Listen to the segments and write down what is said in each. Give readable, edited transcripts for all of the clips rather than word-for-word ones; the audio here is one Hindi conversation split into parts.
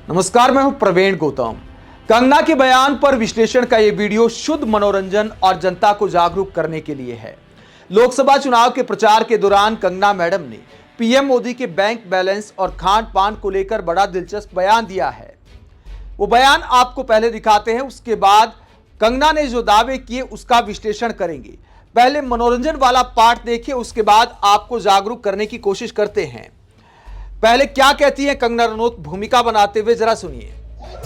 नमस्कार, मैं हूं प्रवीण गौतम। कंगना के बयान पर विश्लेषण का यह वीडियो शुद्ध मनोरंजन और जनता को जागरूक करने के लिए है। लोकसभा चुनाव के प्रचार के दौरान कंगना मैडम ने पीएम मोदी के बैंक बैलेंस और खान पान को लेकर बड़ा दिलचस्प बयान दिया है। वो बयान आपको पहले दिखाते हैं, उसके बाद कंगना ने जो दावे किए उसका विश्लेषण करेंगे। पहले मनोरंजन वाला पार्ट देखिए, उसके बाद आपको जागरूक करने की कोशिश करते हैं। पहले क्या कहती है कंगना रनौत भूमिका बनाते हुए, जरा सुनिए।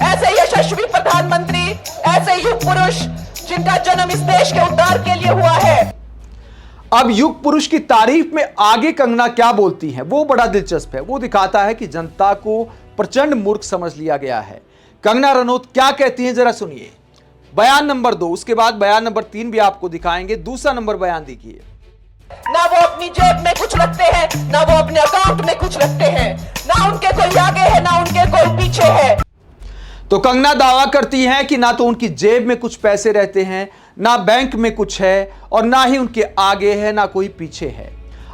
ऐसे यशस्वी प्रधानमंत्री, ऐसे युग पुरुष जिनका जन्म इस देश के उद्धार के लिए हुआ है। अब युग पुरुष की तारीफ में आगे कंगना क्या बोलती है वो बड़ा दिलचस्प है। वो दिखाता है कि जनता को प्रचंड मूर्ख समझ लिया गया है। कंगना रनौत क्या कहती हैं, जरा सुनिए। बयान नंबर 2, उसके बाद बयान नंबर 3 भी आपको दिखाएंगे। दूसरा नंबर बयान देखिए। ना वो अपनी जेब में कुछ रखते हैं, ना वो अपने अकाउंट में कुछ रखते हैं, ना उनके कोई आगे है, ना उनके कोई पीछे है। तो कंगना दावा करती हैं कि ना तो उनकी जेब में कुछ पैसे रहते हैं, ना बैंक में कुछ है, और ना ही उनके आगे है, ना कोई पीछे है।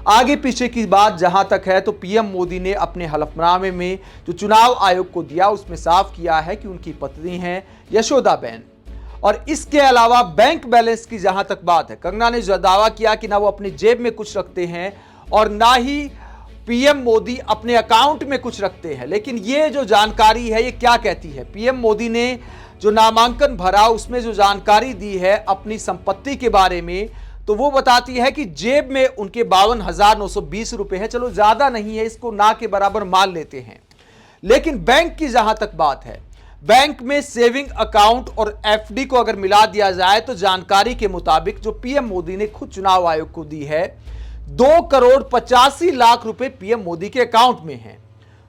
आगे पीछे की बात जहां तक है तो पीएम मोदी ने अपने हलफनामे में जो चुनाव आयोग को दिया उसमें साफ किया है कि उनकी पत्नी है यशोदाबेन। और इसके अलावा बैंक बैलेंस की जहां तक बात है, कंगना ने जो दावा किया कि ना वो अपनी जेब में कुछ रखते हैं और ना ही पीएम मोदी अपने अकाउंट में कुछ रखते हैं। लेकिन ये जो जानकारी है ये क्या कहती है, पीएम मोदी ने जो नामांकन भरा उसमें जो जानकारी दी है अपनी संपत्ति के बारे में, तो वो बताती है कि जेब में उनके 52,920 रुपए है। चलो ज्यादा नहीं है, इसको ना के बराबर मान लेते हैं। लेकिन बैंक की जहां तक बात है, बैंक में सेविंग अकाउंट और एफडी को अगर मिला दिया जाए तो जानकारी के मुताबिक जो पीएम मोदी ने खुद चुनाव आयोग को दी है, 2,85,00,000 रुपए पीएम मोदी के अकाउंट में हैं।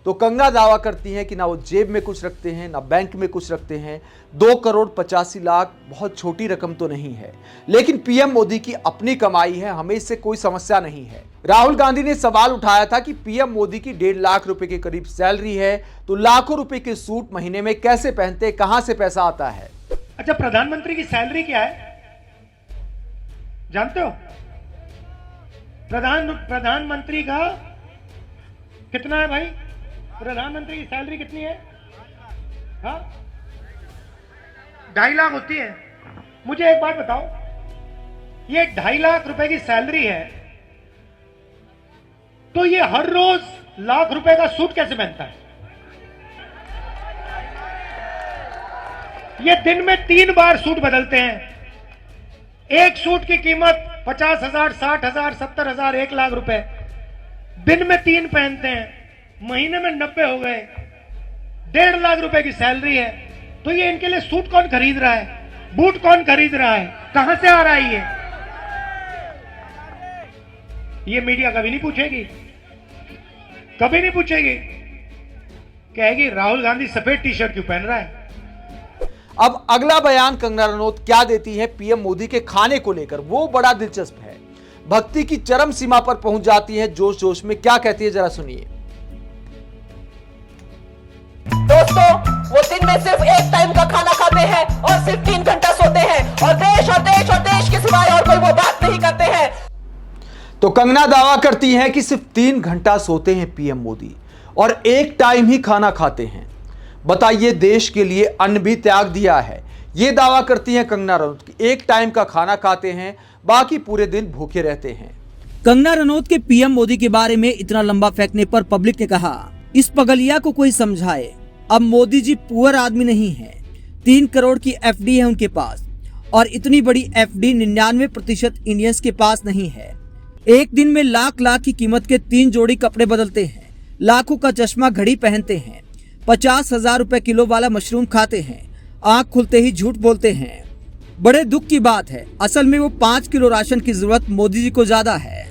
तो कंगना दावा करती हैं कि ना वो जेब में कुछ रखते हैं, ना बैंक में कुछ रखते हैं। 2,85,00,000 बहुत छोटी रकम तो नहीं है, लेकिन पीएम मोदी की अपनी कमाई है, हमें इससे कोई समस्या नहीं है। राहुल गांधी ने सवाल उठाया था कि पीएम मोदी की 1.5 लाख रुपए के करीब सैलरी है, तो लाखों रुपए के सूट महीने में कैसे पहनते, कहां से पैसा आता है? अच्छा, प्रधानमंत्री की सैलरी क्या है जानते हो? प्रधानमंत्री का कितना है भाई? प्रधानमंत्री की सैलरी कितनी है? हाँ, 2.5 लाख होती है। मुझे एक बात बताओ, ये 2.5 लाख रुपए की सैलरी है तो ये हर रोज लाख रुपए का सूट कैसे पहनता है? ये दिन में 3 बार सूट बदलते हैं। एक सूट की कीमत 50,000, 60,000, 70,000, 1 लाख रुपए। दिन में 3 पहनते हैं, महीने में 90 हो गए, 1.5 लाख रुपए की सैलरी है। तो ये इनके लिए सूट कौन खरीद रहा है, बूट कौन खरीद रहा है, कहां से आ रहा है? ये मीडिया कभी नहीं पूछेगी, कभी नहीं पूछेगी। कहेगी राहुल गांधी सफेद टी शर्ट क्यों पहन रहा है। अब अगला बयान कंगना रनौत क्या देती है पीएम मोदी के खाने को लेकर, वो बड़ा दिलचस्प है। भक्ति की चरम सीमा पर पहुंच जाती है, जोश जोश में क्या कहती है, जरा सुनिए। दोस्तों, वो दिन में सिर्फ एक टाइम का खाना खाते हैं और सिर्फ 3 घंटा सोते हैं, और देश और देश और देश के सिवाय और कोई वो बात नहीं करते हैं। तो कंगना दावा करती हैं कि सिर्फ 3 घंटा सोते हैं पीएम मोदी और एक टाइम ही खाना खाते हैं। बताइए, देश के लिए अन्न भी त्याग दिया है। यह दावा करती हैं कंगना रनौत कि एक टाइम का खाना खाते हैं, बाकी पूरे दिन भूखे रहते हैं। कंगना रनौत के पीएम मोदी के बारे में इतना लंबा फेंकने पर पब्लिक ने कहा, इस पगलिया को कोई समझाए। अब मोदी जी पुअर आदमी नहीं है। 3 करोड़ की एफडी है उनके पास, और इतनी बड़ी एफडी 99% इंडियंस के पास नहीं है। एक दिन में लाख लाख की कीमत के 3 जोड़ी कपड़े बदलते हैं, लाखों का चश्मा घड़ी पहनते हैं, 50,000 रुपए किलो वाला मशरूम खाते हैं, आंख खुलते ही झूठ बोलते हैं। बड़े दुख की बात है, असल में वो 5 किलो राशन की जरूरत मोदी जी को ज्यादा है।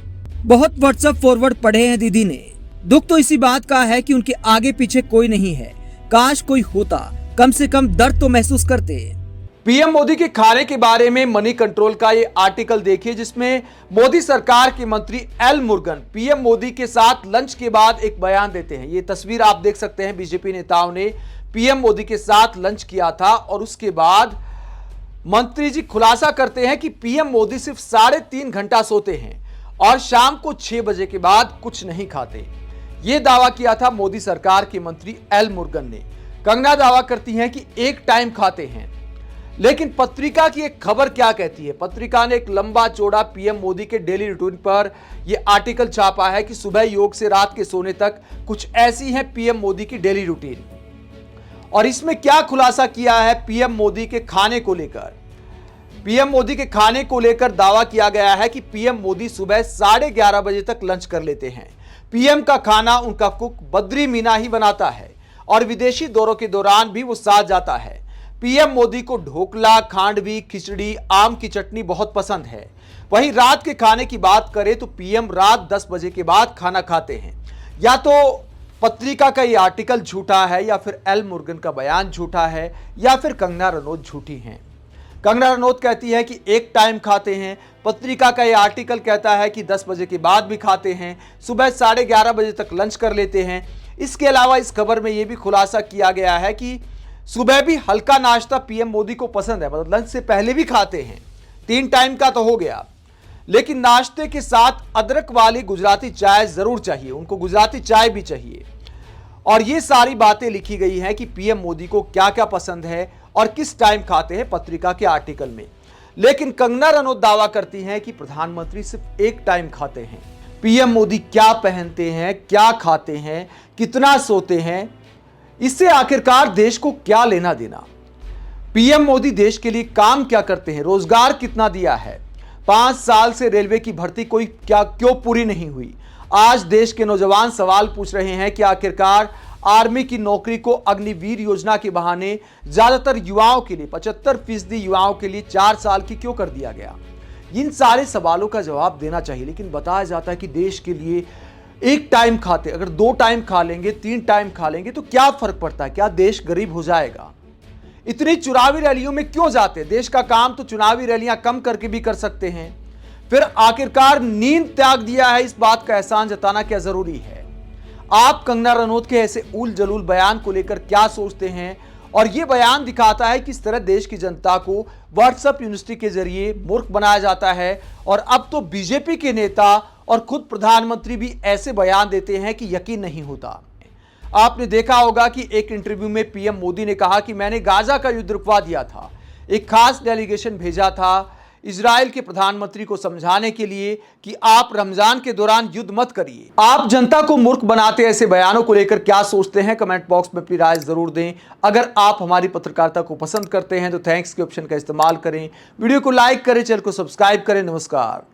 बहुत व्हाट्सएप फॉरवर्ड पढ़े हैं दीदी ने। दुख तो इसी बात का है कि उनके आगे पीछे कोई नहीं है। काश कोई होता, कम से कम दर्द तो महसूस करते। पीएम मोदी के खाने के बारे में मनी कंट्रोल का ये आर्टिकल देखिए, जिसमें मोदी सरकार के मंत्री एल मुरुगन पीएम मोदी के साथ लंच के बाद एक बयान देते हैं। ये तस्वीर आप देख सकते हैं, बीजेपी नेताओं ने पीएम मोदी के साथ लंच किया था और उसके बाद मंत्री जी खुलासा करते हैं कि पीएम मोदी सिर्फ 3.5 घंटा सोते हैं और शाम को 6 बजे के बाद कुछ नहीं खाते। यह दावा किया था मोदी सरकार के मंत्री एल मुरुगन ने। कंगना दावा करती हैं कि एक टाइम खाते हैं, लेकिन पत्रिका की एक खबर क्या कहती है? पत्रिका ने एक लंबा चौड़ा पीएम मोदी के डेली रूटीन पर यह आर्टिकल छापा है कि सुबह योग से रात के सोने तक कुछ ऐसी है पीएम मोदी की डेली रूटीन। और इसमें क्या खुलासा किया है पीएम मोदी के खाने को लेकर? पीएम मोदी के खाने को लेकर दावा किया गया है कि पीएम मोदी सुबह 11:30 बजे तक लंच कर लेते हैं। पीएम का खाना उनका कुक बद्री मीना ही बनाता है और विदेशी दौरों के दौरान भी वो साथ जाता है। पीएम मोदी को ढोकला, खांडवी, खिचड़ी, आम की चटनी बहुत पसंद है। वहीं रात के खाने की बात करें तो पीएम रात 10 बजे के बाद खाना खाते हैं। या तो पत्रिका का यह आर्टिकल झूठा है, या फिर एल मुर्गन का बयान झूठा है, या फिर कंगना रनौत झूठी हैं। कंगना रनौत कहती है कि एक टाइम खाते हैं, पत्रिका का यह आर्टिकल कहता है कि 10 बजे के बाद भी खाते हैं, सुबह 11:30 बजे तक लंच कर लेते हैं। इसके अलावा इस खबर में यह भी खुलासा किया गया है कि सुबह भी हल्का नाश्ता पीएम मोदी को पसंद है, मतलब लंच से पहले भी खाते हैं। 3 टाइम का तो हो गया, लेकिन नाश्ते के साथ अदरक वाली गुजराती चाय जरूर चाहिए, उनको गुजराती चाय भी चाहिए। और ये सारी बातें लिखी गई हैं कि पीएम मोदी को क्या क्या पसंद है और किस टाइम खाते हैं पत्रिका के आर्टिकल में। लेकिन कंगना रनौत दावा करती हैं कि प्रधानमंत्री सिर्फ एक टाइम खाते हैं। पीएम मोदी क्या पहनते हैं, क्या खाते हैं, कितना सोते हैं, इससे आखिरकार देश को क्या लेना देना? पीएम मोदी देश के लिए काम क्या करते हैं, रोजगार कितना दिया है? 5 साल से रेलवे की भर्ती क्यों पूरी नहीं हुई? आज देश के नौजवान सवाल पूछ रहे हैं कि आखिरकार आर्मी की नौकरी को अग्निवीर योजना के बहाने ज्यादातर युवाओं के लिए 75% युवाओं के लिए 4 साल की क्यों कर दिया गया? इन सारे सवालों का जवाब देना चाहिए। लेकिन बताया जाता है कि देश के लिए एक टाइम खाते, अगर 2 टाइम खा लेंगे, 3 टाइम खा लेंगे तो क्या फर्क पड़ता है? क्या देश गरीब हो जाएगा? इतनी चुनावी रैलियों में क्यों जाते? देश का काम तो चुनावी रैलियां कम करके भी कर सकते हैं। फिर आखिरकार नींद त्याग दिया है, इस बात का एहसान जताना क्या जरूरी है? आप कंगना रनौत के ऐसे उल जलूल बयान को लेकर क्या सोचते हैं? और यह बयान दिखाता है किस तरह देश की जनता को व्हाट्सएप यूनिवर्सिटी के जरिए मूर्ख बनाया जाता है। और अब तो बीजेपी के नेता और खुद प्रधानमंत्री भी ऐसे बयान देते हैं कि यकीन नहीं होता। आपने देखा होगा कि एक इंटरव्यू में पीएम मोदी ने कहा कि मैंने गाजा का युद्ध रुकवा दिया था, एक खास डेलीगेशन भेजा था इजराइल के प्रधानमंत्री को समझाने के लिए कि आप रमजान के दौरान युद्ध मत करिए। आप जनता को मूर्ख बनाते ऐसे बयानों को लेकर क्या सोचते हैं? कमेंट बॉक्स में अपनी राय जरूर दें। अगर आप हमारी पत्रकारिता को पसंद करते हैं तो थैंक्स के ऑप्शन का इस्तेमाल करें, वीडियो को लाइक करें, चैनल को सब्सक्राइब करें। नमस्कार।